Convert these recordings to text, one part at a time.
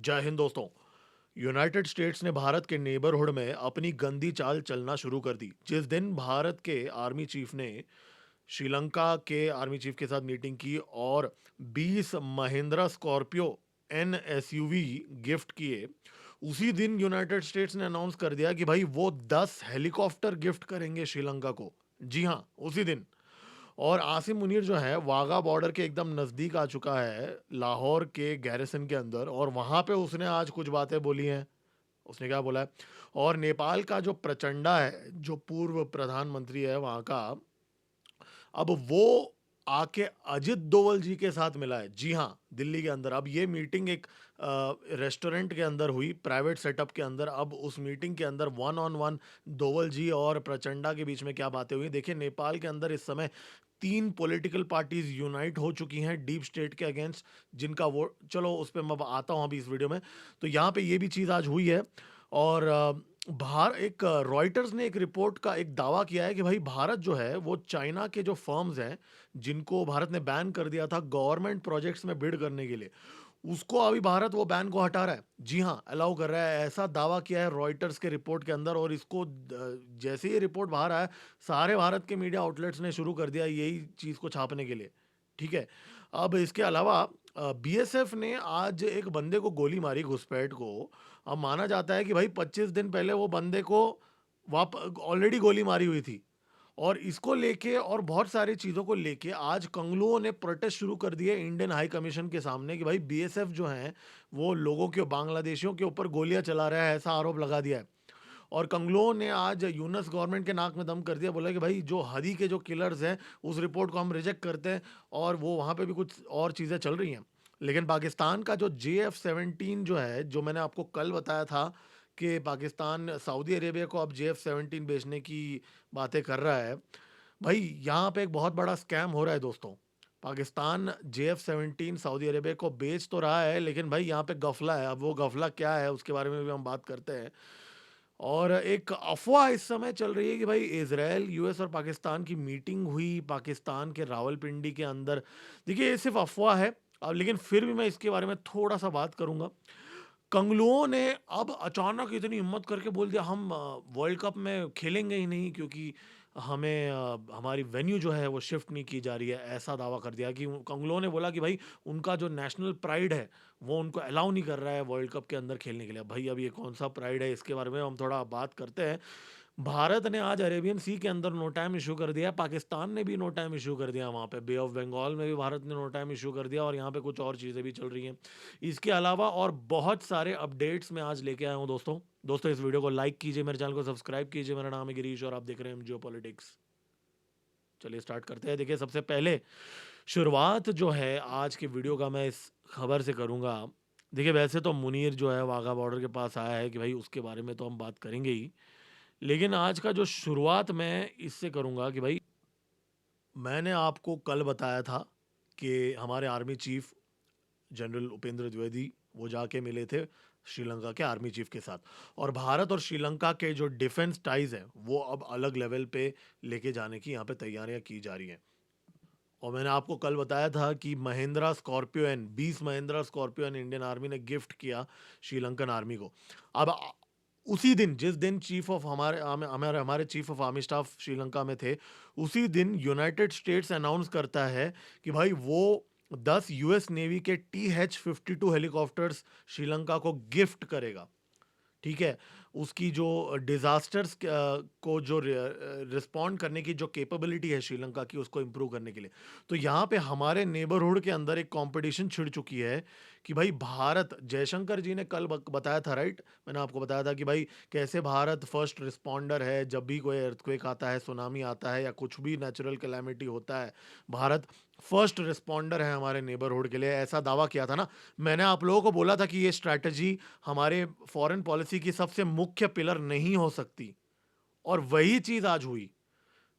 जय हिंद दोस्तों। United states ने भारत के नेबरहुड में अपनी गंदी चाल चलना शुरू कर दी जिस दिन भारत के आर्मी चीफ ने श्रीलंका के आर्मी चीफ के साथ मीटिंग की और 20 Mahindra Scorpio N SUV gift किए। उसी दिन यूनाइटेड स्टेट्स ने अनाउंस कर दिया कि भाई वो 10 हेलीकॉप्टर गिफ्ट करेंगे श्रीलंका को। जी हाँ, उसी दिन। और आसिम मुनीर जो है वाघा बॉर्डर के एकदम नज़दीक आ चुका है, लाहौर के गैरिसन के अंदर, और वहाँ पे उसने आज कुछ बातें बोली हैं। उसने क्या बोला है? और नेपाल का जो प्रचंडा है, जो पूर्व प्रधानमंत्री है वहाँ का, अब वो आके अजित डोवल जी के साथ मिला है। जी हाँ, दिल्ली के अंदर। अब ये मीटिंग एक रेस्टोरेंट के अंदर हुई, प्राइवेट सेटअप के अंदर। अब उस मीटिंग के अंदर वन ऑन वन डोवल जी और प्रचंडा के बीच में क्या बातें हुई, देखिए। नेपाल के अंदर इस समय 3 पॉलिटिकल पार्टीज़ यूनाइट हो चुकी हैं डीप स्टेट के अगेंस्ट, जिनका वो चलो उस पे मैं आता हूँ अभी इस वीडियो में। तो यहाँ पे ये भी चीज़ आज हुई है। और बाहर एक रॉयटर्स ने एक रिपोर्ट का एक दावा किया है कि भाई भारत जो है वो चाइना के जो फर्म्स हैं, जिनको भारत ने बैन कर दिया था गवर्नमेंट प्रोजेक्ट्स में बिड करने के लिए, उसको अभी भारत वो बैन को हटा रहा है। जी हाँ, अलाउ कर रहा है, ऐसा दावा किया है रॉयटर्स के रिपोर्ट के अंदर। और इसको जैसे ही रिपोर्ट बाहर आया, सारे भारत के मीडिया आउटलेट्स ने शुरू कर दिया यही चीज़ को छापने के लिए। ठीक है। अब इसके अलावा बीएसएफ ने आज एक बंदे को गोली मारी, घुसपैठ को। अब माना जाता है कि भाई 25 दिन पहले वो बंदे को वाप ऑलरेडी गोली मारी हुई थी। और इसको लेके और बहुत सारी चीज़ों को लेके आज कंगलुओं ने प्रोटेस्ट शुरू कर दिए इंडियन हाई कमीशन के सामने कि भाई बीएसएफ जो है वो लोगों के, बांग्लादेशियों के ऊपर गोलियां चला रहा है, ऐसा आरोप लगा दिया है। और कंगलुओं ने आज यूनस गवर्नमेंट के नाक में दम कर दिया, बोला कि भाई जो हदी के जो किलर्स हैं उस रिपोर्ट को हम रिजेक्ट करते हैं। और वो वहाँ पे भी कुछ और चीज़ें चल रही हैं। लेकिन पाकिस्तान का जो JF-17 जो है, जो मैंने आपको कल बताया था कि पाकिस्तान सऊदी अरेबिया को अब JF-17 बेचने की बातें कर रहा है, भाई यहाँ पे एक बहुत बड़ा स्कैम हो रहा है दोस्तों। पाकिस्तान JF-17 सऊदी अरेबिया को बेच तो रहा है, लेकिन भाई यहाँ पे गफला है। अब वो गफला क्या है उसके बारे में भी हम बात करते हैं। और एक अफ़वाह इस समय चल रही है कि भाई इज़राइल, यूएस और पाकिस्तान की मीटिंग हुई पाकिस्तान के रावलपिंडी के अंदर। देखिए, ये सिर्फ़ अफ़वाह है। अब लेकिन फिर भी मैं इसके बारे में थोड़ा-सा बात करूँगा। कंगलुओं ने अब अचानक इतनी हिम्मत करके बोल दिया हम वर्ल्ड कप में खेलेंगे ही नहीं, क्योंकि हमें हमारी वेन्यू जो है वो शिफ्ट नहीं की जा रही है। ऐसा दावा कर दिया कि कंगलुओं ने बोला कि भाई उनका जो नेशनल प्राइड है वो उनको अलाउ नहीं कर रहा है वर्ल्ड कप के अंदर खेलने के लिए। भाई अब ये कौन सा प्राइड है, इसके बारे में हम थोड़ा बात करते हैं। भारत ने आज अरेबियन सी के अंदर नो टाइम इशू कर दिया, पाकिस्तान ने भी नो टाइम इशू कर दिया, वहाँ पे बे ऑफ बंगाल में भी भारत ने नो टाइम इशू कर दिया, और यहाँ पे कुछ और चीज़ें भी चल रही हैं। इसके अलावा और बहुत सारे अपडेट्स मैं आज लेके आया हूँ दोस्तों। दोस्तों, इस वीडियो को लाइक कीजिए, मेरे चैनल को सब्सक्राइब कीजिए। मेरा नाम है गिरीश और आप देख रहे हैं जियो पॉलिटिक्स। चलिए स्टार्ट करते हैं। देखिए, सबसे पहले शुरुआत जो है आज के वीडियो का मैं इस खबर से करूँगा। देखिए, वैसे तो मुनीर जो है वाघा बॉर्डर के पास आया है कि भाई उसके बारे में तो हम बात करेंगे ही, लेकिन आज का जो शुरुआत मैं इससे करूँगा कि भाई मैंने आपको कल बताया था कि हमारे army chief general Upendra Dwivedi वो जाके मिले थे श्रीलंका के आर्मी चीफ के साथ। और भारत और श्रीलंका के जो डिफेंस टाइज हैं वो अब अलग लेवल पे लेके जाने की यहाँ पे तैयारियां की जा रही हैं। और मैंने आपको कल बताया था कि Mahindra Scorpio N 20 Mahindra Scorpio N Indian army ने गिफ्ट किया श्रीलंकन आर्मी को। अब उसी दिन जिस दिन चीफ ऑफ हमारे chief of army staff Sri Lanka में थे, उसी दिन यूनाइटेड स्टेट्स अनाउंस करता है कि भाई वो 10 यूएस नेवी के TH-52 हेलीकॉप्टर्स श्रीलंका को गिफ्ट करेगा। ठीक है? उसकी जो डिज़ास्टर्स को जो रिस्पॉन्ड करने की जो कैपेबिलिटी है श्रीलंका की, उसको इम्प्रूव करने के लिए। तो यहाँ पे हमारे नेबरहुड के अंदर एक कॉम्पिटिशन छिड़ चुकी है कि भाई भारत, जयशंकर जी ने कल बताया था, राइट? मैंने आपको बताया था कि भाई कैसे भारत फर्स्ट रिस्पॉन्डर है जब भी कोई अर्थक्वेक आता है, सुनामी आता है या कुछ भी नेचुरल कैलामिटी होता है, भारत फर्स्ट रिस्पॉन्डर है हमारे नेबरहुड के लिए। ऐसा दावा किया था ना। मैंने आप लोगों को बोला था कि ये स्ट्रैटेजी हमारे फॉरेन पॉलिसी की सबसे मुख्य पिलर नहीं हो सकती, और वही चीज आज हुई।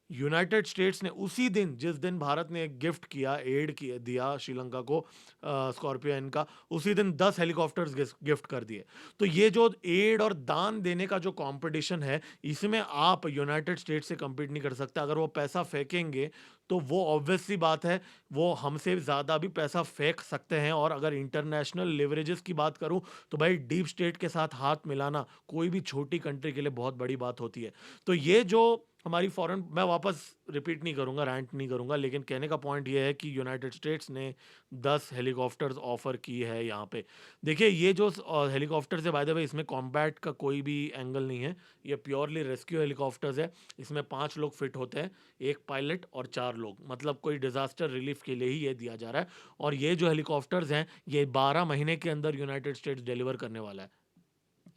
यूनाइटेड स्टेट्स ने उसी दिन जिस दिन भारत ने एक गिफ्ट किया, एड किया, दिया श्रीलंका को स्कॉर्पियो एन का, उसी दिन 10 हेलीकॉप्टर्स गिफ्ट कर दिए। तो ये जो एड और दान देने का जो कंपटीशन है, इसमें आप यूनाइटेड स्टेट्स से compete नहीं कर सकते। अगर वो पैसा फेंकेंगे तो वो ऑब्वियस सी बात है, वो हमसे ज़्यादा भी पैसा फेंक सकते हैं। और अगर इंटरनेशनल लिवरेजेस की बात करूँ, तो भाई डीप स्टेट के साथ हाथ मिलाना कोई भी छोटी कंट्री के लिए बहुत बड़ी बात होती है। तो ये जो हमारी फॉरेन, मैं वापस रिपीट नहीं करूँगा, रैंट नहीं करूँगा, लेकिन कहने का पॉइंट ये है कि यूनाइटेड स्टेट्स ने 10 हेलीकॉप्टर्स ऑफ़र की है यहाँ पे। देखिए ये जो हेलीकॉप्टर्स है, बाय द वे, इसमें कॉम्बैट का कोई भी एंगल नहीं है, ये प्योरली रेस्क्यू हेलीकॉप्टर्स है। इसमें 5 लोग फिट होते हैं, 1 पायलट और 4 लोग, मतलब कोई डिज़ास्टर रिलीफ के लिए ही ये दिया जा रहा है। और ये जो हेलीकॉप्टर्स हैं, ये 12 महीने के अंदर यूनाइटेड स्टेट्स डिलीवर करने वाला है।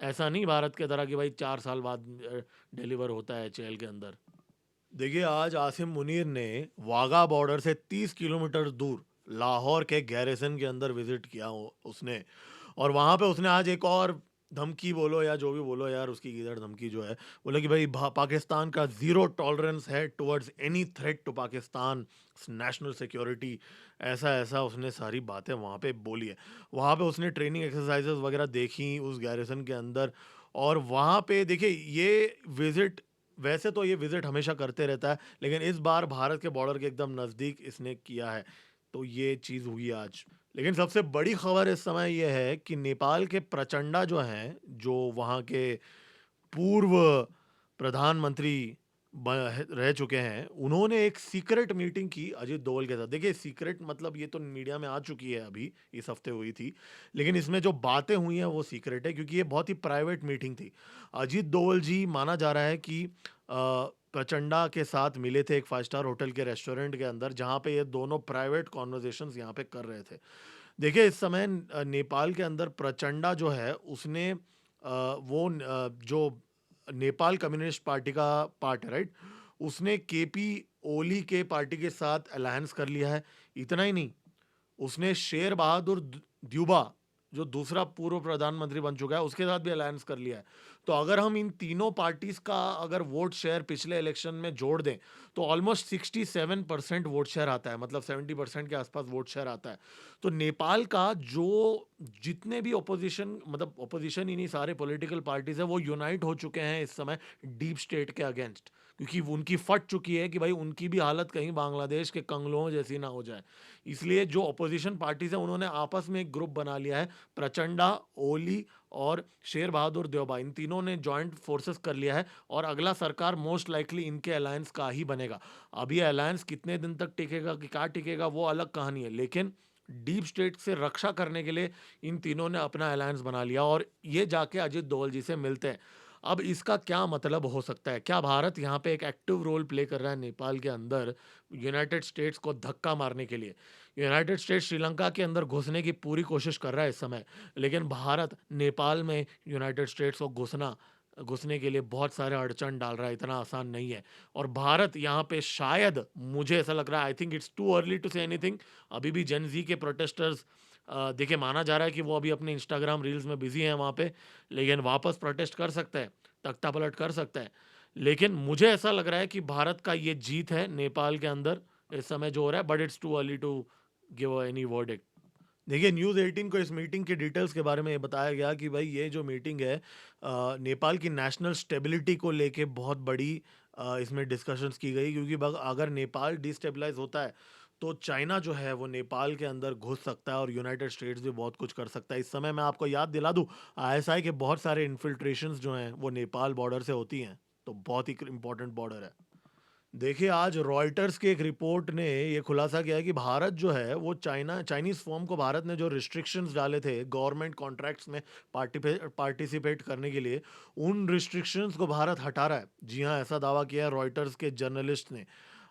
ऐसा नहीं भारत के तरह कि भाई 4 साल बाद डिलीवर होता है एचएएल के अंदर। देखिए आज आसिम मुनीर ने वाघा बॉर्डर से 30 किलोमीटर दूर लाहौर के गैरिसन के अंदर विजिट किया उसने। और वहाँ पे उसने आज एक और धमकी बोलो या जो भी बोलो यार, उसकी इधर धमकी जो है, बोला कि भाई पाकिस्तान का ज़ीरो टॉलरेंस है towards any threat to Pakistan national security. ऐसा ऐसा उसने सारी बातें वहाँ पे बोली है। वहाँ पे उसने ट्रेनिंग एक्सरसाइजेस वगैरह देखी उस गैरिसन के अंदर। और वहाँ पे देखिए ये विजिट, वैसे तो ये विजिट हमेशा करते रहता है, लेकिन इस बार भारत के बॉर्डर के एकदम नज़दीक इसने किया है। तो ये चीज़ हुई आज। लेकिन सबसे बड़ी खबर इस समय ये है कि नेपाल के प्रचंडा जो हैं, जो वहाँ के पूर्व प्रधानमंत्री रह चुके हैं, उन्होंने एक सीक्रेट मीटिंग की अजित डोभाल के साथ। देखिए सीक्रेट मतलब ये तो मीडिया में आ चुकी है, अभी इस हफ्ते हुई थी, लेकिन इसमें जो बातें हुई हैं वो सीक्रेट है, क्योंकि ये बहुत ही प्राइवेट मीटिंग थी। अजित डोभाल जी माना जा रहा है कि प्रचंडा के साथ मिले थे एक 5 स्टार होटल के रेस्टोरेंट के अंदर, जहाँ पे ये दोनों प्राइवेट कॉन्वर्जेशंस यहाँ पे कर रहे थे। देखिए इस समय नेपाल के अंदर प्रचंडा जो है उसने जो नेपाल कम्युनिस्ट पार्टी का पार्ट है, राइट, उसने केपी ओली के पार्टी के साथ अलायंस कर लिया है। इतना ही नहीं, उसने शेर बहादुर द्यूबा, जो दूसरा पूर्व प्रधानमंत्री बन चुका है, उसके साथ भी अलायंस कर लिया है। तो अगर हम इन तीनों पार्टीज का अगर वोट शेयर पिछले इलेक्शन में जोड़ दें, तो ऑलमोस्ट 67% वोट शेयर आता है, मतलब 70% के आसपास वोट शेयर आता है। तो नेपाल का जो जितने भी ओपोजिशन, मतलब ओपोजिशन ही नहीं, सारे पॉलिटिकल पार्टीज है, वो यूनाइट हो चुके हैं इस समय डीप स्टेट के अगेंस्ट, क्योंकि उनकी फट चुकी है कि भाई उनकी भी हालत कहीं बांग्लादेश के कंगलों जैसी ना हो जाए। इसलिए जो अपोजिशन पार्टीज है, उन्होंने आपस में एक ग्रुप बना लिया है। प्रचंडा, ओली और शेर बहादुर देवबा, इन तीनों ने जॉइंट फोर्सेस कर लिया है। और अगला सरकार मोस्ट लाइकली इनके अलायंस का ही बनेगा। अब ये अलायंस कितने दिन तक टिकेगा कि क्या टिकेगा, वो अलग कहानी है, लेकिन डीप स्टेट से रक्षा करने के लिए इन तीनों ने अपना अलायंस बना लिया और ये जाके अजित डोभाल जी से मिलते हैं। अब इसका क्या मतलब हो सकता है? क्या भारत यहाँ पे एक एक्टिव रोल प्ले कर रहा है नेपाल के अंदर यूनाइटेड स्टेट्स को धक्का मारने के लिए? यूनाइटेड स्टेट्स श्रीलंका के अंदर घुसने की पूरी कोशिश कर रहा है इस समय, लेकिन भारत नेपाल में यूनाइटेड स्टेट्स को घुसने के लिए बहुत सारे अड़चन डाल रहा है, इतना आसान नहीं है। और भारत यहाँ पे शायद, मुझे ऐसा लग रहा है, I think it's too early to say anything. अभी भी जेन जी के प्रोटेस्टर्स, देखिए माना जा रहा है कि वो अभी अपने इंस्टाग्राम रील्स में बिजी हैं वहाँ पे, लेकिन वापस प्रोटेस्ट कर सकते हैं, तख्ता पलट कर सकते हैं। लेकिन मुझे ऐसा लग रहा है कि भारत का ये जीत है नेपाल के अंदर इस समय जो हो रहा है, but it's too early to give any verdict. देखिए न्यूज़ 18 को इस मीटिंग के डिटेल्स के बारे में ये बताया गया कि भाई ये जो मीटिंग है, नेपाल की नेशनल स्टेबिलिटी को लेके बहुत बड़ी इसमें डिस्कशंस की गई, क्योंकि अगर नेपाल डिस्टेबलाइज होता है तो चाइना जो है वो नेपाल के अंदर घुस सकता है और यूनाइटेड स्टेट्स भी बहुत कुछ कर सकता है। इस समय मैं आपको याद दिला दूं, आईएसआई के बहुत सारे इन्फिल्ट्रेशंस जो हैं वो नेपाल बॉर्डर से होती हैं, तो बहुत ही इंपॉर्टेंट बॉर्डर है। देखिए आज रॉयटर्स की एक रिपोर्ट ने ये खुलासा किया है कि भारत जो है वो चाइनीज फर्म को, भारत ने जो रिस्ट्रिक्शंस डाले थे गवर्नमेंट कॉन्ट्रैक्ट्स में पार्टिसिपेट करने के लिए, उन रिस्ट्रिक्शंस को भारत हटा रहा है। जी हाँ, ऐसा दावा किया है रॉयटर्स के जर्नलिस्ट ने।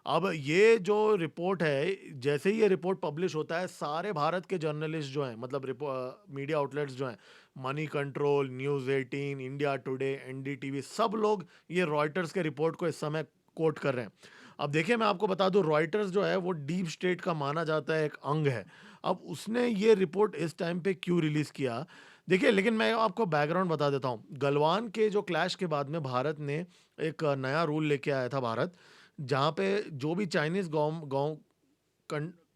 अब ये जो रिपोर्ट है, जैसे ही ये रिपोर्ट पब्लिश होता है, सारे भारत के जर्नलिस्ट जो हैं, मतलब मीडिया आउटलेट्स जो हैं, money control, news 18, India today, NDTV, सब लोग ये रॉयटर्स के रिपोर्ट को इस समय कोट कर रहे हैं। अब देखिए मैं आपको बता दूं, रॉयटर्स जो है वो डीप स्टेट का माना जाता है एक अंग है। अब उसने ये रिपोर्ट इस टाइम पे क्यों रिलीज किया? देखिए, लेकिन मैं आपको बैकग्राउंड बता देता हूँ। गलवान के जो क्लैश के बाद में भारत ने एक नया रूल लेके आया था भारत, जहाँ पे जो भी चाइनीज गाँव गाँव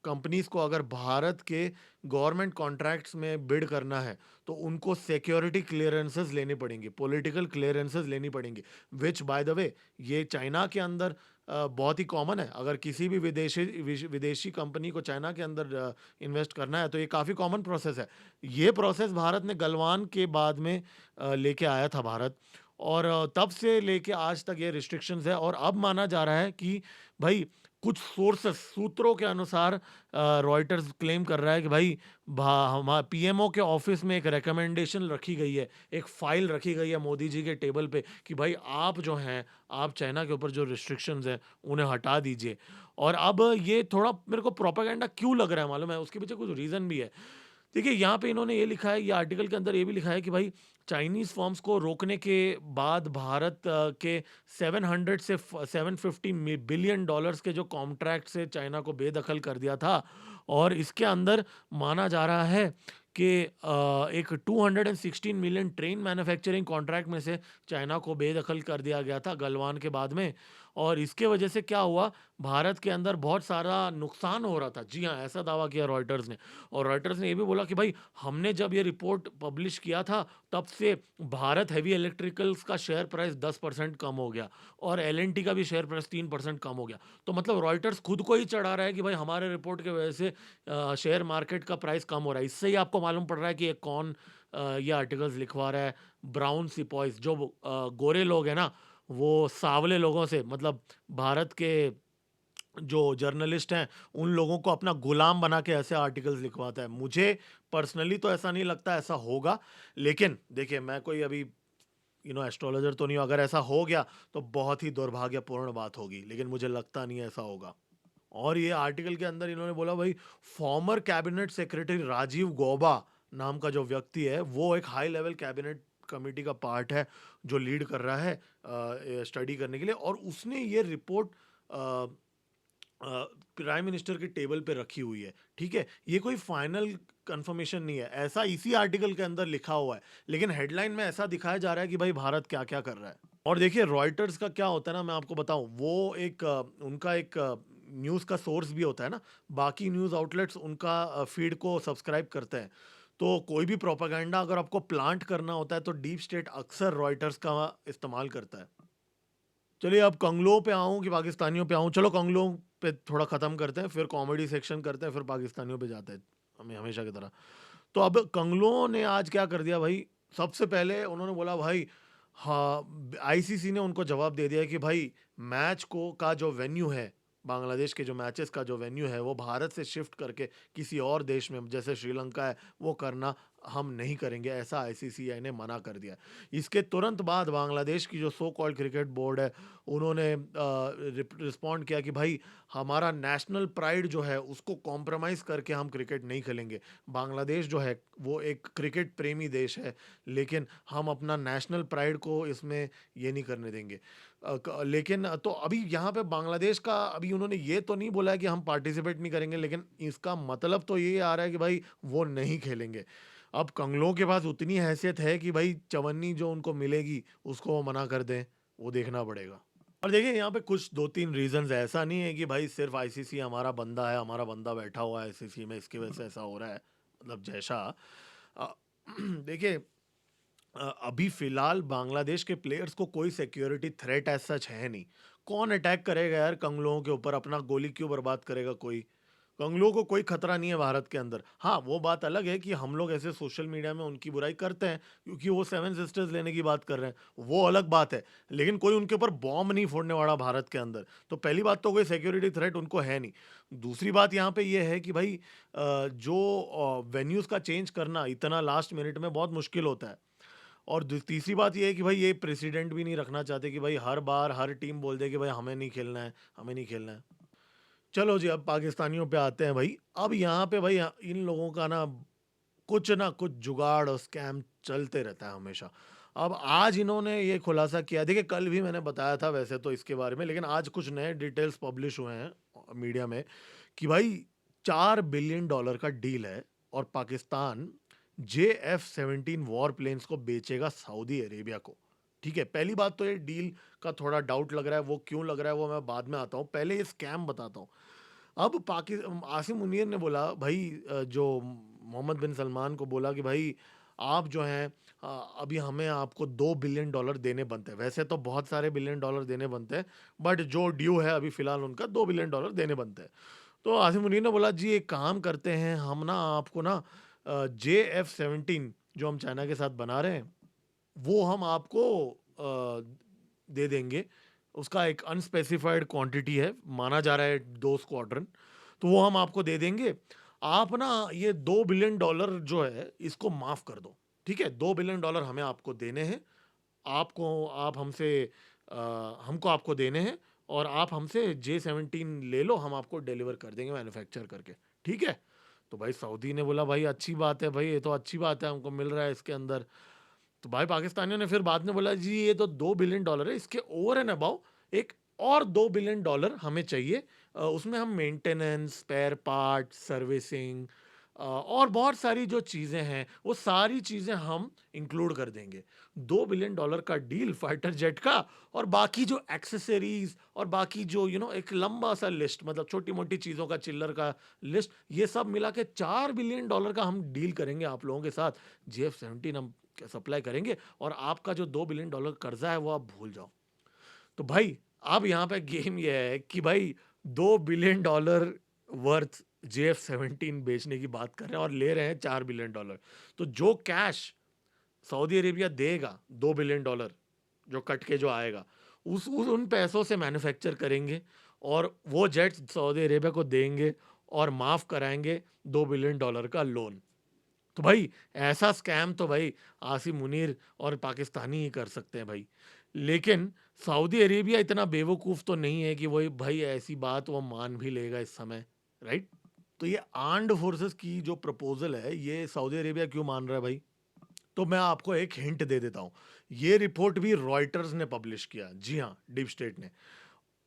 कंपनीज को अगर भारत के गवर्नमेंट कॉन्ट्रैक्ट्स में बिड करना है, तो उनको सिक्योरिटी क्लियरेंसेस लेनी पड़ेंगी, पॉलिटिकल क्लियरेंसेस लेनी पड़ेंगी, विच बाय द वे ये चाइना के अंदर बहुत ही कॉमन है। अगर किसी भी विदेशी कंपनी को चाइना के अंदर इन्वेस्ट करना है तो ये काफ़ी कॉमन प्रोसेस है। ये प्रोसेस भारत ने गलवान के बाद में लेके आया था भारत, और तब से लेके आज तक ये रिस्ट्रिक्शंस है। और अब माना जा रहा है कि भाई कुछ सोर्सेस, सूत्रों के अनुसार रॉयटर्स क्लेम कर रहा है कि भाई पीएमओ के ऑफिस में एक रिकमेंडेशन रखी गई है, एक फाइल रखी गई है मोदी जी के टेबल पे कि भाई आप जो हैं, आप चाइना के ऊपर जो रिस्ट्रिक्शंस हैं उन्हें हटा दीजिए। और अब ये थोड़ा मेरे को प्रोपेगेंडा क्यों लग रहा है मालूम है, उसके पीछे कुछ रीज़न भी है। देखिए, यहाँ पे इन्होंने ये लिखा है, ये आर्टिकल के अंदर ये भी लिखा है कि भाई चाइनीज़ फर्म्स को रोकने के बाद भारत के 700 से 750 बिलियन डॉलर्स के जो कॉन्ट्रैक्ट से चाइना को बेदखल कर दिया था। और इसके अंदर माना जा रहा है कि एक 216 मिलियन ट्रेन मैन्युफैक्चरिंग कॉन्ट्रैक्ट में से चाइना को बेदखल कर दिया गया था गलवान के बाद में। और इसके वजह से क्या हुआ, भारत के अंदर बहुत सारा नुकसान हो रहा था। जी हाँ, ऐसा दावा किया रॉयटर्स ने। और रॉयटर्स ने ये भी बोला कि भाई हमने जब ये रिपोर्ट पब्लिश किया था तब से भारत हेवी इलेक्ट्रिकल्स का शेयर प्राइस 10% कम हो गया और एलएनटी का भी शेयर प्राइस 3% कम हो गया। तो मतलब रॉयटर्स खुद को ही चढ़ा रहा है कि भाई हमारे रिपोर्ट की वजह से शेयर मार्केट का प्राइस कम हो रहा है। इससे ही आपको मालूम पड़ रहा है कि ये कौन ये आर्टिकल्स लिखवा रहा है। ब्राउन सिपॉइस, जो गोरे लोग हैं ना, वो सांवले लोगों से, मतलब भारत के जो जर्नलिस्ट हैं उन लोगों को अपना गुलाम बना के ऐसे आर्टिकल्स लिखवाता है। मुझे पर्सनली तो ऐसा नहीं लगता ऐसा होगा, लेकिन देखिए मैं कोई अभी एस्ट्रोलॉजर तो नहीं हूँ। अगर ऐसा हो गया तो बहुत ही दुर्भाग्यपूर्ण बात होगी, लेकिन मुझे लगता नहीं ऐसा होगा। और ये आर्टिकल के अंदर इन्होंने बोला भाई former cabinet secretary Rajiv Gauba नाम का जो व्यक्ति है वो एक हाई लेवल कैबिनेट कमेटी का पार्ट है जो लीड कर रहा है स्टडी करने के लिए, और उसने ये रिपोर्ट प्राइम मिनिस्टर के टेबल पे रखी हुई है। ठीक है, ये कोई फाइनल कंफर्मेशन नहीं है, ऐसा इसी आर्टिकल के अंदर लिखा हुआ है, लेकिन हेडलाइन में ऐसा दिखाया जा रहा है कि भाई भारत क्या क्या कर रहा है। और देखिए रॉयटर्स का क्या होता है ना, मैं आपको बताऊं, वो एक उनका एक न्यूज़ का सोर्स भी होता है ना। बाकी न्यूज़ आउटलेट्स उनका फीड को सब्सक्राइब करते हैं। तो कोई भी प्रोपागेंडा अगर आपको प्लांट करना होता है तो डीप स्टेट अक्सर रॉयटर्स का इस्तेमाल करता है। चलिए अब कंगलों पे आऊँ कि पाकिस्तानियों पे आऊँ? चलो कंगलों पे थोड़ा ख़त्म करते हैं, फिर कॉमेडी सेक्शन करते हैं, फिर पाकिस्तानियों पे जाते हैं, हमें हमेशा की तरह। तो अब कंगलों ने आज क्या कर दिया भाई, सबसे पहले उन्होंने बोला भाई, हाँ, आईसीसी ने उनको जवाब दे दिया कि भाई मैच को का जो वेन्यू है, बांग्लादेश के जो मैचेस का जो वेन्यू है वो भारत से शिफ्ट करके किसी और देश में जैसे श्रीलंका है वो करना हम नहीं करेंगे, ऐसा आईसीसीआई ने मना कर दिया। इसके तुरंत बाद बांग्लादेश की जो सो कॉल्ड क्रिकेट बोर्ड है उन्होंने रिस्पॉन्ड किया कि भाई हमारा नेशनल प्राइड जो है उसको कॉम्प्रोमाइज़ करके हम क्रिकेट नहीं खेलेंगे। बांग्लादेश जो है वो एक क्रिकेट प्रेमी देश है, लेकिन हम अपना नेशनल प्राइड को इसमें ये नहीं करने देंगे। लेकिन तो अभी यहाँ पे बांग्लादेश का अभी उन्होंने ये तो नहीं बोला है कि हम पार्टिसिपेट नहीं करेंगे, लेकिन इसका मतलब तो ये आ रहा है कि भाई वो नहीं खेलेंगे। अब कंगलों के पास उतनी हैसियत है कि भाई चवन्नी जो उनको मिलेगी उसको वो मना कर दें, वो देखना पड़ेगा। और देखिए यहाँ पे कुछ 2-3 रीज़न्स है, ऐसा नहीं है कि भाई सिर्फ़ आईसीसी हमारा बंदा है, हमारा बंदा बैठा हुआ है आईसीसी में, इसकी वजह से ऐसा हो रहा है। मतलब जैसा अ, देखिए अभी फ़िलहाल बांग्लादेश के प्लेयर्स को कोई सिक्योरिटी थ्रेट एज़ सच है नहीं। कौन अटैक करेगा यार कंगलों के ऊपर, अपना गोली क्यों बर्बाद करेगा कोई? कंगलों को कोई खतरा नहीं है भारत के अंदर। हाँ, वो बात अलग है कि हम लोग ऐसे सोशल मीडिया में उनकी बुराई करते हैं क्योंकि वो सेवन सिस्टर्स लेने की बात कर रहे हैं, वो अलग बात है। लेकिन कोई उनके ऊपर बॉम्ब नहीं फोड़ने वाला भारत के अंदर। तो पहली बात तो कोई सिक्योरिटी थ्रेट उनको है नहीं। दूसरी बात यहाँ पे ये है कि भाई जो वेन्यूज़ का चेंज करना इतना लास्ट मिनट में बहुत मुश्किल होता है। और तीसरी बात ये है कि भाई ये प्रेसिडेंट भी नहीं रखना चाहते कि भाई हर बार हर टीम बोल दे कि भाई हमें नहीं खेलना है, हमें नहीं खेलना है। चलो जी, अब पाकिस्तानियों पे आते हैं भाई। अब यहाँ पे भाई इन लोगों का ना कुछ जुगाड़ और स्कैम चलते रहता है हमेशा। अब आज इन्होंने ये खुलासा किया, देखिए कल भी मैंने बताया था वैसे तो इसके बारे में, लेकिन आज कुछ नए डिटेल्स पब्लिश हुए हैं मीडिया में कि भाई $4 बिलियन का डील है और पाकिस्तान JF-17 वॉर प्लेन्स को बेचेगा सऊदी अरेबिया को। ठीक है, पहली बात तो ये डील का थोड़ा डाउट लग रहा है, वो क्यों लग रहा है वो मैं बाद में आता हूँ, पहले ये स्कैम बताता हूँ। अब आसिम मुनीर ने बोला भाई जो मोहम्मद बिन सलमान को बोला कि भाई आप जो हैं अभी हमें आपको $2 बिलियन देने बनते हैं। वैसे तो बहुत सारे बिलियन डॉलर देने बनते हैं, बट जो ड्यू है अभी फ़िलहाल उनका $2 बिलियन देने बनते हैं। तो आसिम मुनीर ने बोला जी एक काम करते हैं, हम ना आपको ना JF-17 जो हम चाइना के साथ बना रहे हैं, वो हम आपको दे देंगे। उसका एक अनस्पेसिफाइड क्वांटिटी है, माना जा रहा है 2 स्क्वाड्रन, तो वो हम आपको दे देंगे। आप ना ये $2 बिलियन जो है इसको माफ़ कर दो, ठीक है? $2 बिलियन हमें आपको देने हैं। आप हमसे हमको आपको देने हैं और आप हमसे J-17 ले लो, हम आपको डिलीवर कर देंगे मैन्युफैक्चर करके, ठीक है? तो भाई सऊदी ने बोला भाई अच्छी बात है भाई, ये तो अच्छी बात है, हमको मिल रहा है इसके अंदर। तो भाई पाकिस्तानियों ने फिर बाद में बोला जी ये तो $2 बिलियन है, इसके ओवर एंड अबाउ एक और $2 बिलियन हमें चाहिए। उसमें हम मेंटेनेंस, स्पेयर पार्ट, सर्विसिंग और बहुत सारी जो चीज़ें हैं वो सारी चीज़ें हम इंक्लूड कर देंगे। $2 बिलियन का डील फाइटर जेट का, और बाकी जो एक्सेसरीज और बाकी जो एक लंबा सा लिस्ट, मतलब छोटी मोटी चीज़ों का चिल्लर का लिस्ट, ये सब मिला के $4 बिलियन का हम डील करेंगे आप लोगों के साथ। JF-17 हम सप्लाई करेंगे और आपका जो $2 बिलियन कर्जा है वो आप भूल जाओ। तो भाई अब यहाँ पे गेम ये है कि भाई $2 बिलियन वर्थ JF-17 बेचने की बात कर रहे हैं और ले रहे हैं $4 बिलियन। तो जो कैश सऊदी अरेबिया देगा $2 बिलियन जो कट के जो आएगा, उस उन पैसों से मैन्युफैक्चर करेंगे और वो जेट्स सऊदी अरेबिया को देंगे और माफ़ कराएंगे $2 बिलियन का लोन। तो भाई ऐसा स्कैम तो भाई आसिम मुनीर और पाकिस्तानी ही कर सकते हैं भाई। लेकिन सऊदी अरेबिया इतना बेवकूफ़ तो नहीं है कि वो भाई ऐसी बात वो मान भी लेगा इस समय, राइट? तो ये आर्म्ड फोर्सेस की जो प्रपोज़ल है, ये सऊदी अरेबिया क्यों मान रहा है भाई? तो मैं आपको एक हिंट दे देता हूँ। ये रिपोर्ट भी रॉयटर्स ने पब्लिश किया। जी हाँ, डीप स्टेट ने।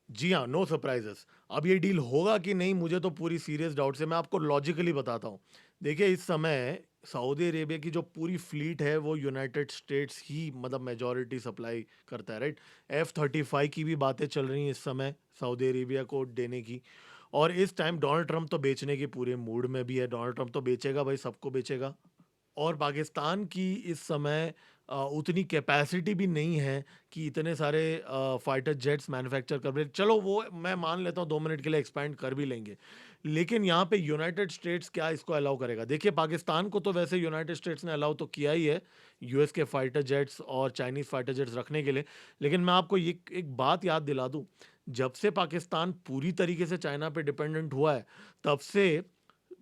जी हाँ, नो सरप्राइजेस। अब ये डील होगा कि नहीं, मुझे तो पूरी सीरियस डाउट है। मैं आपको लॉजिकली बताता हूँ। देखिए इस समय सऊदी अरेबिया की जो पूरी फ्लीट है वो यूनाइटेड स्टेट्स ही मतलब मेजॉरिटी सप्लाई करता है, राइट? F-35 की भी बातें चल रही हैं इस समय सऊदी अरेबिया को देने की, और इस टाइम डोनाल्ड ट्रंप तो बेचने के पूरे मूड में भी है। डोनाल्ड ट्रंप तो बेचेगा भाई, सबको बेचेगा। और पाकिस्तान की इस समय उतनी कैपेसिटी भी नहीं है कि इतने सारे फाइटर जेट्स मैन्युफैक्चर कर रहे। चलो वो मैं मान लेता हूँ 2 मिनट के लिए एक्सपैंड कर भी लेंगे। लेकिन यहाँ पे यूनाइटेड स्टेट्स क्या इसको अलाउ करेगा? देखिए पाकिस्तान को तो वैसे यूनाइटेड स्टेट्स ने अलाउ तो किया ही है यूएस के फाइटर जेट्स और चाइनीज़ फाइटर जेट्स रखने के लिए। लेकिन मैं आपको ये एक बात याद दिला दूँ, जब से पाकिस्तान पूरी तरीके से चाइना पे डिपेंडेंट हुआ है, तब से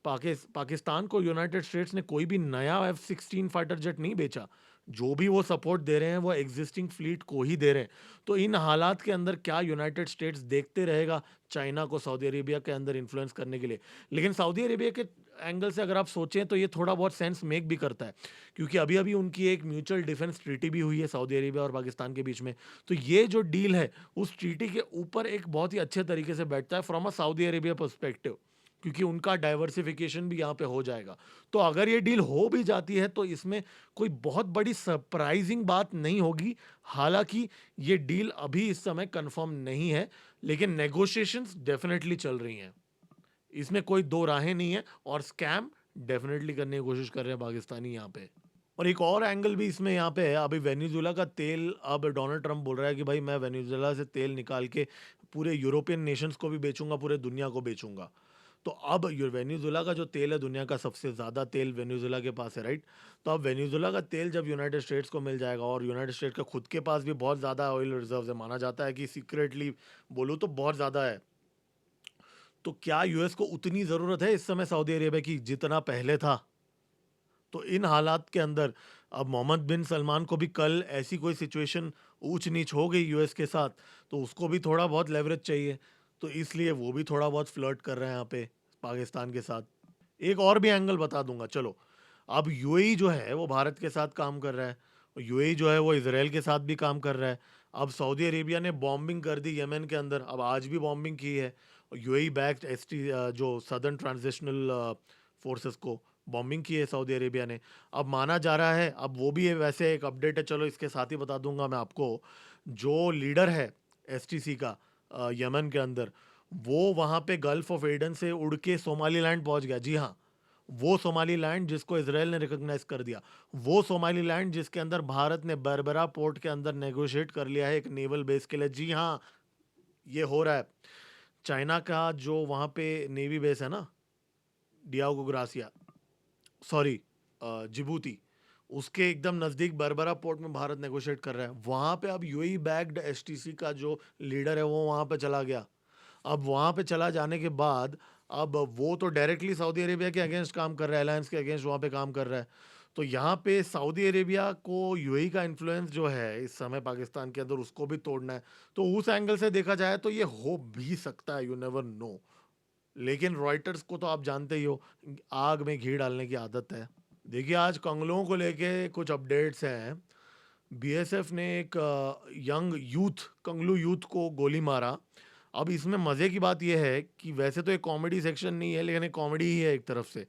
पाकिस्तान को यूनाइटेड स्टेट्स ने कोई भी नया F-16 फाइटर जेट नहीं बेचा। जो भी वो सपोर्ट दे रहे हैं वो एग्जिस्टिंग फ्लीट को ही दे रहे हैं। तो इन हालात के अंदर क्या यूनाइटेड स्टेट्स देखते रहेगा चाइना को सऊदी अरेबिया के अंदर इन्फ्लुएंस करने के लिए? लेकिन सऊदी अरेबिया के एंगल से अगर आप सोचें तो ये थोड़ा बहुत सेंस मेक भी करता है, क्योंकि अभी-अभी उनकी एक म्यूचुअल डिफेंस ट्रीटी भी हुई है सऊदी अरेबिया और पाकिस्तान के बीच में। तो ये जो डील है उस ट्रीटी के ऊपर एक बहुत ही अच्छे तरीके से बैठता है from a Saudi Arabia perspective, क्योंकि उनका डाइवर्सिफिकेशन भी यहाँ पे हो जाएगा। तो अगर ये डील हो भी जाती है तो इसमें कोई बहुत बड़ी सरप्राइजिंग बात नहीं होगी। हालाँकि ये डील अभी इस समय कन्फर्म नहीं है, लेकिन नेगोशिएशंस डेफ़िनेटली चल रही हैं। इसमें कोई 2 राहें नहीं है और स्कैम डेफ़िनेटली करने की कोशिश कर रहे हैं पाकिस्तानी यहाँ पे। और एक और एंगल भी इसमें यहाँ पे है, अभी वेनेजुएला का तेल, अब डोनाल्ड ट्रंप बोल रहा है कि भाई मैं वेनेजुएला से तेल निकाल के पूरे यूरोपियन नेशंस को भी बेचूँगा, पूरे दुनिया को बेचूँगा। तो अब वेनेजुएला का जो तेल है, दुनिया का सबसे ज़्यादा तेल वेनेजुएला के पास है, राइट? तो अब वेनेजुएला का तेल जब यूनाइटेड स्टेट्स को मिल जाएगा, और यूनाइटेड स्टेट्स का खुद के पास भी बहुत ज़्यादा ऑयल रिजर्व्स है, माना जाता है कि सीक्रेटली बोलूँ तो बहुत ज़्यादा है। तो क्या यूएस को उतनी ज़रूरत है इस समय सऊदी अरेबिया की जितना पहले था? तो इन हालात के अंदर अब मोहम्मद बिन सलमान को भी कल ऐसी कोई सिचुएशन ऊंच नीच हो गई यूएस के साथ, तो उसको भी थोड़ा बहुत लेवरेज चाहिए। तो इसलिए वो भी थोड़ा बहुत फ्लर्ट कर रहे हैं यहाँ पे पाकिस्तान के साथ। एक और भी एंगल बता दूंगा चलो। अब यूएई जो है वो भारत के साथ काम कर रहा है, और यूएई जो है वो इसराइल के साथ भी काम कर रहा है। अब सऊदी अरेबिया ने बॉम्बिंग कर दी यमन के अंदर, अब आज भी बॉम्बिंग की है। और यूएई बैक्ड एसटी जो सदर्न ट्रांजिशनल फोर्सेस को बॉम्बिंग की है सऊदी अरेबिया ने। अब माना जा रहा है, अब वो भी है वैसे एक अपडेट है, चलो इसके साथ ही बता दूंगा मैं आपको। जो लीडर है एसटीसी का यमन के अंदर, वो वहाँ पे गल्फ ऑफ एडन से उड़ के सोमालीलैंड पहुँच गया। जी हाँ, वो सोमालीलैंड जिसको इज़राइल ने रिकॉग्नाइज़ कर दिया, वो सोमालीलैंड जिसके अंदर भारत ने बर्बरा पोर्ट के अंदर नेगोशिएट कर लिया है एक नेवल बेस के लिए। जी हाँ, ये हो रहा है। चाइना का जो वहाँ पे नेवी बेस है ना, डियागो ग्रासिया, सॉरी जिबूती, उसके एकदम नज़दीक बर्बरा पोर्ट में भारत नेगोशिएट कर रहा है। वहाँ पे अब यूएई बैक्ड एसटीसी का जो लीडर है वो वहाँ पे चला गया। अब वहाँ पे चला जाने के बाद अब वो तो डायरेक्टली सऊदी अरेबिया के अगेंस्ट काम कर रहा है, अलायंस के अगेंस्ट वहाँ पे काम कर रहा है। तो यहाँ पे सऊदी अरेबिया को यूएई का इन्फ्लुएंस जो है इस समय पाकिस्तान के अंदर, उसको भी तोड़ना है। तो उस एंगल से देखा जाए तो ये हो भी सकता है, यू नेवर नो। लेकिन रॉयटर्स को तो आप जानते ही हो, आग में घी डालने की आदत है। देखिए, आज कंगलों को लेके कुछ अपडेट्स हैं। बीएसएफ ने एक यंग यूथ, कंगलू यूथ को गोली मारा। अब इसमें मज़े की बात यह है कि वैसे तो एक कॉमेडी सेक्शन नहीं है, लेकिन एक कॉमेडी ही है एक तरफ से।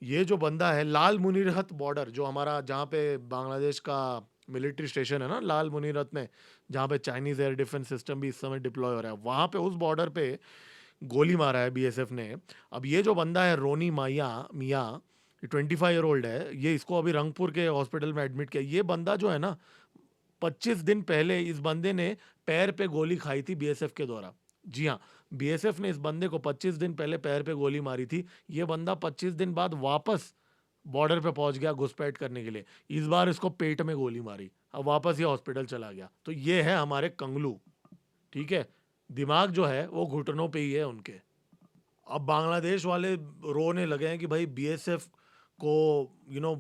ये जो बंदा है, लाल मुनीरहत बॉर्डर, जो हमारा जहाँ पे बांग्लादेश का मिलिट्री स्टेशन है ना, लाल मुनीरहत में, जहाँ पे चाइनीज़ एयर डिफेंस सिस्टम भी इस समय डिप्लॉय हो रहा है, वहाँ पे उस बॉर्डर पे गोली मारा है बीएसएफ ने। अब ये जो बंदा है रोनी माया मियाँ, ये 25 ईयर ओल्ड है। ये इसको अभी रंगपुर के हॉस्पिटल में एडमिट किया। ये बंदा जो है ना, 25 दिन पहले इस बंदे ने पैर पे गोली खाई थी बीएसएफ के द्वारा। जी हाँ, बीएसएफ ने इस बंदे को 25 दिन पहले पैर पे गोली मारी थी। ये बंदा 25 दिन बाद वापस बॉर्डर पे पहुंच गया घुसपैठ करने के लिए। इस बार इसको पेट में गोली मारी, अब वापस ये हॉस्पिटल चला गया। तो ये है हमारे कंगलू, ठीक है। दिमाग जो है वो घुटनों पे ही है उनके। अब बांग्लादेश वाले रोने लगे हैं कि भाई बीएसएफ को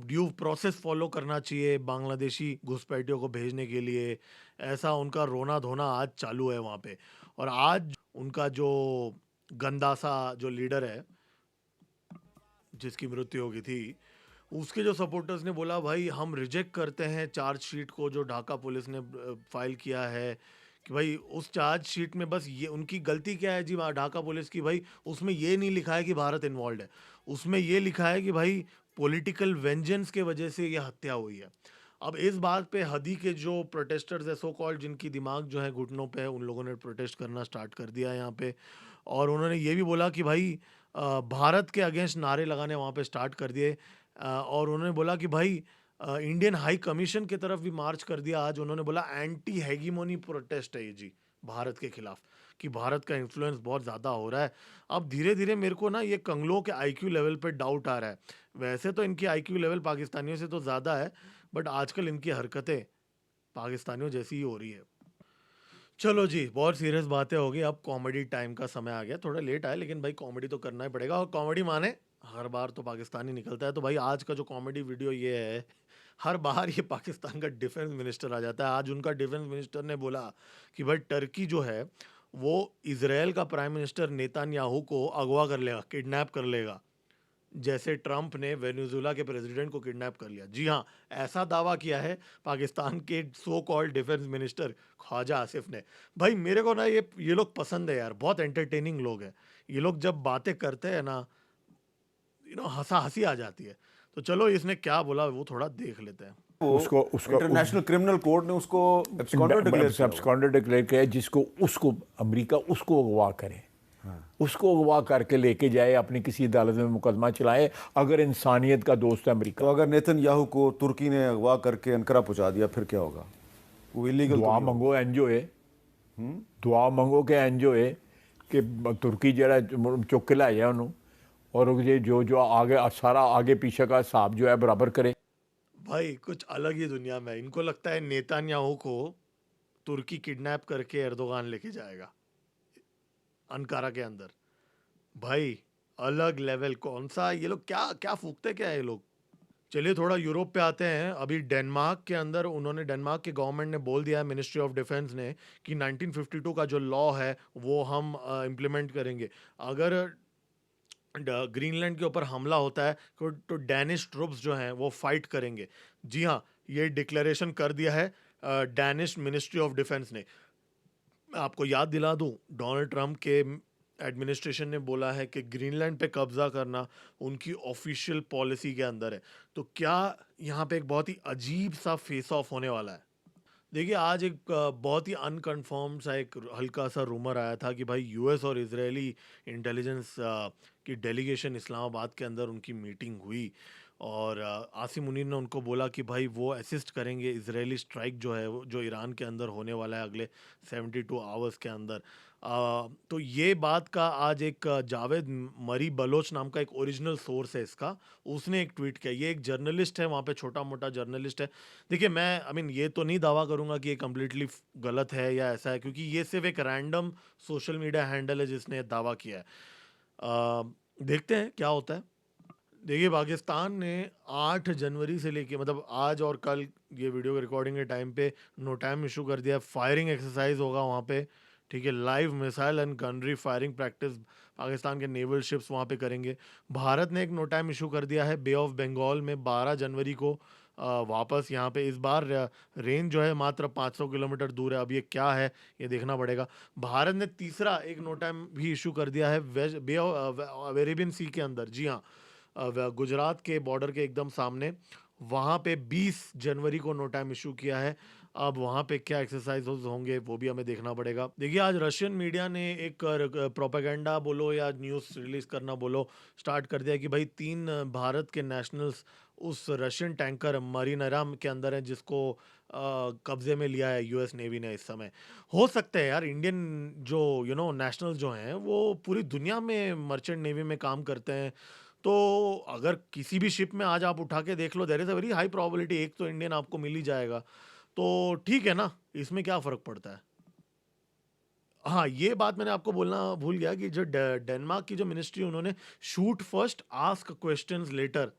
ड्यू प्रोसेस फॉलो करना चाहिए बांग्लादेशी घुसपैठियों को भेजने के लिए। ऐसा उनका रोना धोना आज चालू है वहाँ पे। और आज उनका जो गंदा सा जो लीडर है जिसकी मृत्यु हो गई थी, उसके जो सपोर्टर्स ने बोला भाई हम रिजेक्ट करते हैं चार्जशीट को जो ढाका पुलिस ने फाइल किया है। कि भाई उस चार्जशीट में बस ये उनकी गलती क्या है जी ढाका पुलिस की, भाई उसमें ये नहीं लिखा है कि भारत इन्वॉल्व है। उसमें ये लिखा है कि भाई पॉलिटिकल वेंजेंस के वजह से ये हत्या हुई है। अब इस बात पे हदी के जो प्रोटेस्टर्स है सो कॉल्ड, जिनकी दिमाग जो है घुटनों पे है, उन लोगों ने प्रोटेस्ट करना स्टार्ट कर दिया है यहाँ पे। और उन्होंने ये भी बोला कि भाई भारत के अगेंस्ट नारे लगाने वहाँ पे स्टार्ट कर दिए। और उन्होंने बोला कि भाई इंडियन हाई कमीशन की तरफ भी मार्च कर दिया। आज उन्होंने बोला एंटी हेगीमोनी प्रोटेस्ट है ये जी, भारत के खिलाफ, कि भारत का इन्फ्लुएंस बहुत ज़्यादा हो रहा है। अब धीरे धीरे मेरे को ना ये कंगलों के आईक्यू लेवल पे डाउट आ रहा है। वैसे तो इनकी आईक्यू लेवल पाकिस्तानियों से तो ज़्यादा है, बट आजकल इनकी हरकतें पाकिस्तानियों जैसी ही हो रही है। चलो जी, बहुत सीरियस बातें हो गई। अब कॉमेडी टाइम का समय आ गया। थोड़ा लेट आया, लेकिन भाई कॉमेडी तो करना ही पड़ेगा। और कॉमेडी माने हर बार तो पाकिस्तानी निकलता है। तो भाई आज का जो कॉमेडी वीडियो ये है, हर बार ये पाकिस्तान का डिफेंस मिनिस्टर आ जाता है। आज उनका डिफेंस मिनिस्टर ने बोला कि भाई टर्की जो है वो इजराइल का प्राइम मिनिस्टर नेतान्याहू को अगवा कर लेगा, किडनैप कर लेगा, जैसे ट्रंप ने वेनेजुएला के प्रेसिडेंट को किडनैप कर लिया। जी हाँ, ऐसा दावा किया है पाकिस्तान के so called defence minister Khawaja Asif ने। भाई मेरे को ना ये लोग पसंद है यार, बहुत एंटरटेनिंग लोग हैं ये लोग। जब बातें करते हैं ना, हंसा हंसी आ जाती है। तो चलो इसने क्या बोला वो थोड़ा देख लेते हैं। वो उसको उसको इंटरनेशनल क्रिमिनल कोर्ट ने उसको एब्सकॉन्डर डिक्लेयर किया हुआ है। एब्सकॉन्डर डिक्लेयर किया है, जिसको उसको अमेरिका उसको अगवा करे, उसको अगवा करके लेके जाए, अपनी किसी अदालत में मुकदमा चलाए, अगर इंसानियत का दोस्त है अमेरिका। तो अगर नेतन्याहू को तुर्की ने अगवा करके अनकरा पहुंचा दिया फिर क्या होगा? वो इलीगल दुआ मंगो एनजीओ दुआ मंगो के एनजीओ कि तुर्की जरा चुक के ला जाए उन्होंने, और ये जो जो आगे सारा आगे पीछे का हिसाब जो है बराबर करे। भाई कुछ अलग ही दुनिया में है। इनको लगता है नेतान्याहू को तुर्की किडनैप करके एर्दोगान लेके जाएगा अनकारा के अंदर। भाई अलग लेवल। कौन सा ये लोग क्या क्या फूकते क्या है ये लोग। चलिए थोड़ा यूरोप पे आते हैं। अभी डेनमार्क के अंदर डेनमार्क के गवर्नमेंट ने बोल दिया है, मिनिस्ट्री ऑफ डिफेंस ने, कि 1952 का जो लॉ है वो हम इम्प्लीमेंट करेंगे। अगर ग्रीनलैंड के ऊपर हमला होता है तो डैनिश ट्रुप्स जो हैं वो फाइट करेंगे। जी हाँ, ये डिक्लेरेशन कर दिया है डैनिश मिनिस्ट्री ऑफ डिफेंस ने। मैं आपको याद दिला दूं, डोनाल्ड ट्रंप के एडमिनिस्ट्रेशन ने बोला है कि ग्रीनलैंड पे कब्जा करना उनकी ऑफिशियल पॉलिसी के अंदर है। तो क्या यहाँ पे एक बहुत ही अजीब सा फेस ऑफ होने वाला है। देखिए आज एक बहुत ही अनकन्फर्म सा एक हल्का सा रूमर आया था कि भाई यूएस और इजरायली इंटेलिजेंस की डेलीगेशन इस्लामाबाद के अंदर उनकी मीटिंग हुई और आसिम मुनीर ने उनको बोला कि भाई वो असिस्ट करेंगे इजरायली स्ट्राइक जो है जो ईरान के अंदर होने वाला है अगले 72 आवर्स के अंदर। तो ये बात का आज एक जावेद मरी बलोच नाम का एक ओरिजिनल सोर्स है इसका, उसने एक ट्वीट किया। ये एक जर्नलिस्ट है वहाँ पे, छोटा मोटा जर्नलिस्ट है। देखिए मैं आई मीन ये तो नहीं दावा करूंगा कि ये कम्प्लीटली गलत है या ऐसा है, क्योंकि ये सिर्फ एक रैंडम सोशल मीडिया हैंडल है जिसने ये दावा किया है। देखते हैं क्या होता है। देखिए पाकिस्तान ने 8 जनवरी से लेके मतलब आज और कल ये वीडियो के रिकॉर्डिंग के टाइम पे नो टाइम इशू कर दिया है। फायरिंग एक्सरसाइज होगा वहाँ पे, ठीक है। Live missile and gunnery firing practice Pakistan के नेवल शिप्स वहाँ पे करेंगे। भारत ने एक नो टाइम इशू कर दिया है बे ऑफ बंगाल में 12 जनवरी को। वापस यहाँ पे इस बार रेंज जो है मात्र 500 किलोमीटर दूर है। अब ये क्या है ये देखना पड़ेगा। भारत ने तीसरा एक नो टाइम भी इशू कर दिया है वेस्ट बे ऑफ अरेबियन सी के अंदर। जी हाँ, गुजरात के बॉर्डर के एकदम सामने वहाँ पे 20 जनवरी को नो टाइम इशू किया है। अब वहाँ पे क्या एक्सरसाइज होंगे वो भी हमें देखना पड़ेगा। देखिए आज रशियन मीडिया ने एक प्रोपेगेंडा बोलो या न्यूज़ रिलीज करना बोलो स्टार्ट कर दिया कि भाई 3 भारत के नेशनल्स उस रशियन टैंकर मरीनराम के अंदर है जिसको कब्जे में लिया है यूएस नेवी ने इस समय। हो सकता है यार इंडियन जो नेशनल्स जो हैं वो पूरी दुनिया में मर्चेंट नेवी में काम करते हैं। तो अगर किसी भी शिप में आज आप उठा के देख लो, there is a very high probability एक तो इंडियन आपको मिल ही जाएगा। तो ठीक है ना, इसमें क्या फ़र्क पड़ता है। हाँ, ये बात मैंने आपको बोलना भूल गया कि जो डेनमार्क की जो मिनिस्ट्री उन्होंने shoot first ask questions letter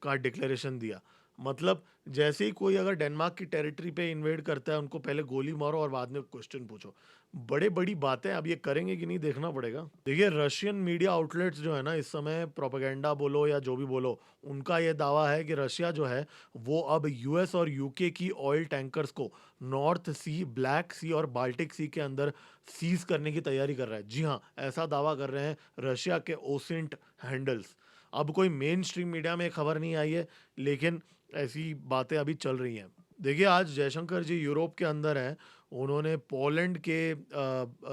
का डिक्लेरेशन दिया। मतलब जैसे ही कोई अगर डेनमार्क की टेरिटरी पे इन्वेड करता है उनको पहले गोली मारो और बाद में क्वेश्चन पूछो। बड़े बड़ी बातें अब ये करेंगे कि नहीं देखना पड़ेगा। देखिए रशियन मीडिया आउटलेट्स जो है ना इस समय प्रोपेगेंडा बोलो या जो भी बोलो, उनका ये दावा है कि रशिया जो है वो अब यूएस और यूके की ऑयल टैंकर्स को नॉर्थ सी, ब्लैक सी और बाल्टिक सी के अंदर सीज करने की तैयारी कर रहा है। जी हाँ, ऐसा दावा कर रहे हैं रशिया के ओसेंट हैंडल्स। अब कोई मेन स्ट्रीम मीडिया में खबर नहीं आई है, लेकिन ऐसी बातें अभी चल रही हैं। देखिए आज जयशंकर जी यूरोप के अंदर हैं। उन्होंने पोलैंड के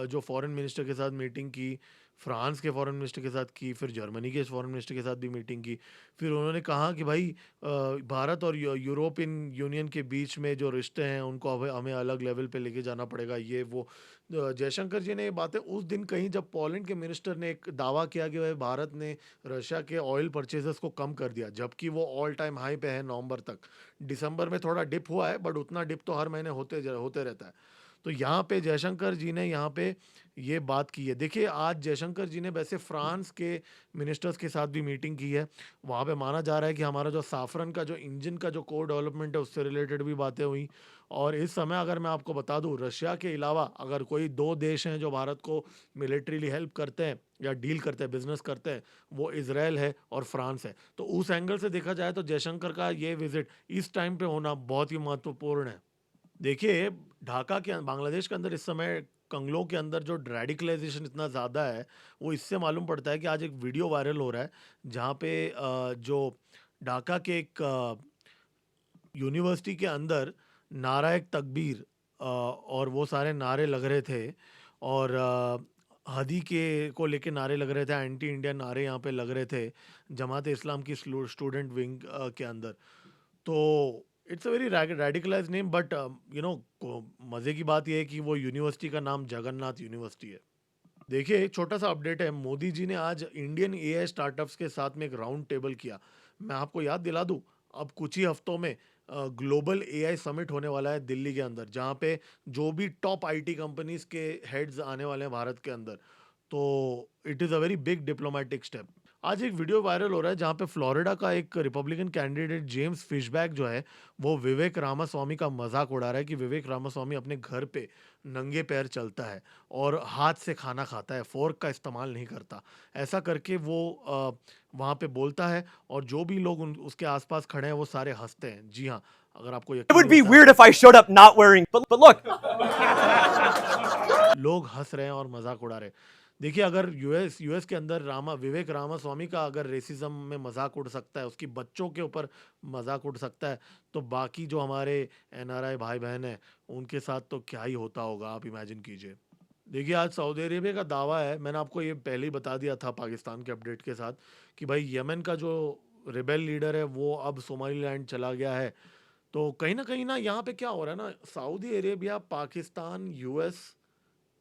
जो फॉरेन मिनिस्टर के साथ मीटिंग की, फ्रांस के फॉरेन मिनिस्टर के साथ की, फिर जर्मनी के फॉरेन मिनिस्टर के साथ भी मीटिंग की। फिर उन्होंने कहा कि भाई भारत और यूरोपियन यूनियन के बीच में जो रिश्ते हैं उनको हमें अलग लेवल पे लेके जाना पड़ेगा, ये वो। जयशंकर जी ने ये बातें उस दिन कहीं जब पोलैंड के मिनिस्टर ने एक दावा किया कि भाई भारत ने रशिया के ऑयल परचेजेस को कम कर दिया, जबकि वो ऑल टाइम हाई पे है नवंबर तक। दिसंबर में थोड़ा डिप हुआ है बट उतना डिप तो हर महीने होते रहता है। तो यहाँ पे जयशंकर जी ने यहाँ पे ये बात की है। देखिए आज जयशंकर जी ने वैसे फ्रांस के मिनिस्टर्स के साथ भी मीटिंग की है। वहाँ पे माना जा रहा है कि हमारा जो साफरन का जो इंजन का जो कोर डेवलपमेंट है उससे रिलेटेड भी बातें हुई। और इस समय अगर मैं आपको बता दूं, रशिया के अलावा अगर कोई 2 देश हैं जो भारत को मिलिट्रीली हेल्प करते हैं या डील करते हैं, बिजनेस करते हैं, वो इजराइल है और फ्रांस है। तो उस एंगल से देखा जाए तो जयशंकर का ये विजिट इस टाइम पे होना बहुत ही महत्वपूर्ण है। देखिए ढाका के बांग्लादेश के अंदर इस समय कंगलों के अंदर जो रेडिकलाइजेशन इतना ज़्यादा है वो इससे मालूम पड़ता है कि आज एक वीडियो वायरल हो रहा है जहाँ पे जो ढाका के एक यूनिवर्सिटी के अंदर नारा एक तकबीर और वो सारे नारे लग रहे थे। और हदी के को लेके नारे लग रहे थे, एंटी इंडियन नारे यहाँ पे लग रहे थे जमात इस्लाम की स्टूडेंट विंग के अंदर। तो it's a very radicalise name but मज़े की बात यह है कि वो यूनिवर्सिटी का नाम जगन्नाथ यूनिवर्सिटी है। देखिए एक छोटा सा अपडेट है, मोदी जी ने आज इंडियन एआई स्टार्टअप्स के साथ में एक राउंड टेबल किया। मैं आपको याद दिला दूं, अब कुछ ही हफ्तों में ग्लोबल एआई समिट होने वाला है दिल्ली के अंदर, जहाँ पे जो भी टॉप आईटी कंपनीज के हेड्स आने वाले हैं भारत के अंदर। तो it is a very big diplomatic step. आज एक वीडियो वायरल हो रहा है जहाँ पे फ्लोरिडा का एक रिपब्लिकन कैंडिडेट जेम्स फिशबैक जो है वो विवेक रामास्वामी का मजाक उड़ा रहा है कि विवेक रामास्वामी अपने घर पे नंगे पैर चलता है और हाथ से खाना खाता है, फोर्क का इस्तेमाल नहीं करता। ऐसा करके वो वहाँ पे बोलता है और जो भी लोग उसके आसपास खड़े हैं वो सारे हंसते हैं। जी हाँ, अगर आपको It यकीन would नहीं be होता weird if I showed up not wearing, but look, लोग हंस रहे हैं और मजाक उड़ा रहे हैं। देखिए, अगर यूएस के अंदर विवेक रामास्वामी का अगर रेसिज्म में मजाक उड़ सकता है, उसकी बच्चों के ऊपर मजाक उड़ सकता है, तो बाकी जो हमारे एनआरआई भाई बहन हैं उनके साथ तो क्या ही होता होगा, आप इमेजिन कीजिए। देखिए, आज सऊदी अरेबिया का दावा है, मैंने आपको ये पहले ही बता दिया था पाकिस्तान के अपडेट के साथ, कि भाई यमन का जो रिबेल लीडर है वो अब सोमालीलैंड चला गया है। तो कहीं ना यहाँ पे क्या हो रहा है ना, सऊदी अरेबिया, पाकिस्तान, यूएस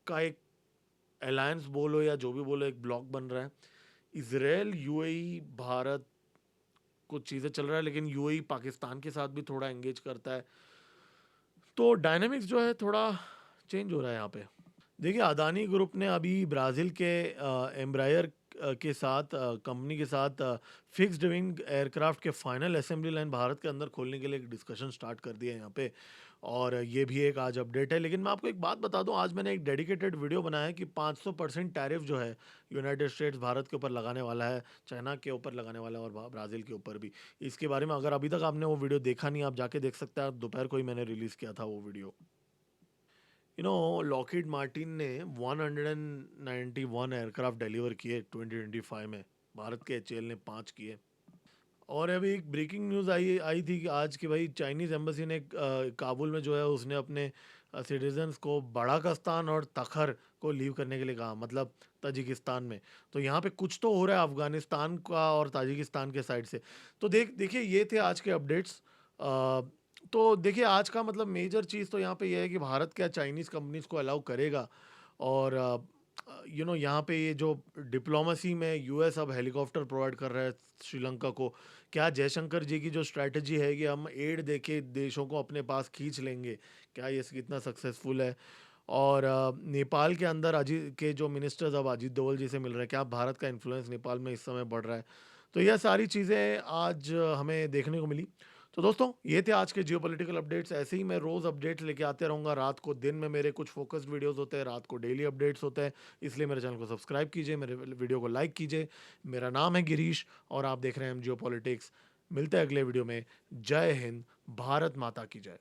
का एक अलायंस बोलो या जो भी बोलो, एक ब्लॉक बन रहा है। इसराइल, यूएई, भारत, कुछ चीज़ें चल रहा है, लेकिन यूएई पाकिस्तान के साथ भी थोड़ा एंगेज करता है। तो डायनामिक्स जो है थोड़ा चेंज हो रहा है यहाँ पे। देखिए, अदानी ग्रुप ने अभी ब्राज़ील के एम्ब्रायर के साथ कंपनी के साथ फिक्स्ड विंग एयरक्राफ्ट के फाइनल असेंबली लाइन भारत के अंदर खोलने के लिए एक डिस्कशन स्टार्ट कर दिया है यहाँ पे। और ये भी एक आज अपडेट है। लेकिन मैं आपको एक बात बता दूं, आज मैंने एक डेडिकेटेड वीडियो बनाया है कि 500% टैरिफ जो है यूनाइटेड स्टेट्स भारत के ऊपर लगाने वाला है, चाइना के ऊपर लगाने वाला है और ब्राज़ील के ऊपर भी। इसके बारे में अगर अभी तक आपने वो वीडियो देखा नहीं, आप जाके देख सकते हैं। दोपहर को ही मैंने रिलीज़ किया था वो वीडियो। लॉकहीड मार्टिन ने 191 एयरक्राफ्ट डिलीवर किए 2025 में। भारत के एचएएल ने 5 किए। और अभी एक ब्रेकिंग न्यूज़ आई आई थी कि आज कि भाई चाइनीज़ एम्बेसी ने काबुल में जो है उसने अपने सिटीजन्स को बड़ाकस्तान और तखर को लीव करने के लिए कहा, मतलब ताजिकिस्तान में। तो यहाँ पे कुछ तो हो रहा है अफगानिस्तान का और ताजिकिस्तान के साइड से। तो देखिए, ये थे आज के अपडेट्स। तो देखिए, आज का मतलब मेजर चीज़ तो यहाँ पे ये है कि भारत क्या चाइनीज़ कंपनीज को अलाउ करेगा। और यहाँ पे ये जो डिप्लोमेसी में यूएस अब हेलीकॉप्टर प्रोवाइड कर रहा है श्रीलंका को, क्या जयशंकर जी की जो स्ट्रैटेजी है कि हम एड देके देशों को अपने पास खींच लेंगे, क्या ये कितना सक्सेसफुल है। और नेपाल के अंदर अजीत के जो मिनिस्टर्स अब अजीत डोवल जी से मिल रहे हैं, क्या भारत का इन्फ्लुएंस नेपाल में इस समय बढ़ रहा है। तो यह सारी चीज़ें आज हमें देखने को मिली। तो दोस्तों, ये थे आज के जियोपॉलिटिकल अपडेट्स। ऐसे ही मैं रोज़ अपडेट्स लेके आते रहूँगा। रात को, दिन में मेरे कुछ फोकस्ड वीडियोस होते हैं, रात को डेली अपडेट्स होते हैं। इसलिए मेरे चैनल को सब्सक्राइब कीजिए, मेरे वीडियो को लाइक कीजिए। मेरा नाम है गिरीश और आप देख रहे हैं जियोपॉलिटिक्स। मिलते हैं अगले वीडियो में। जय हिंद, भारत माता की जय।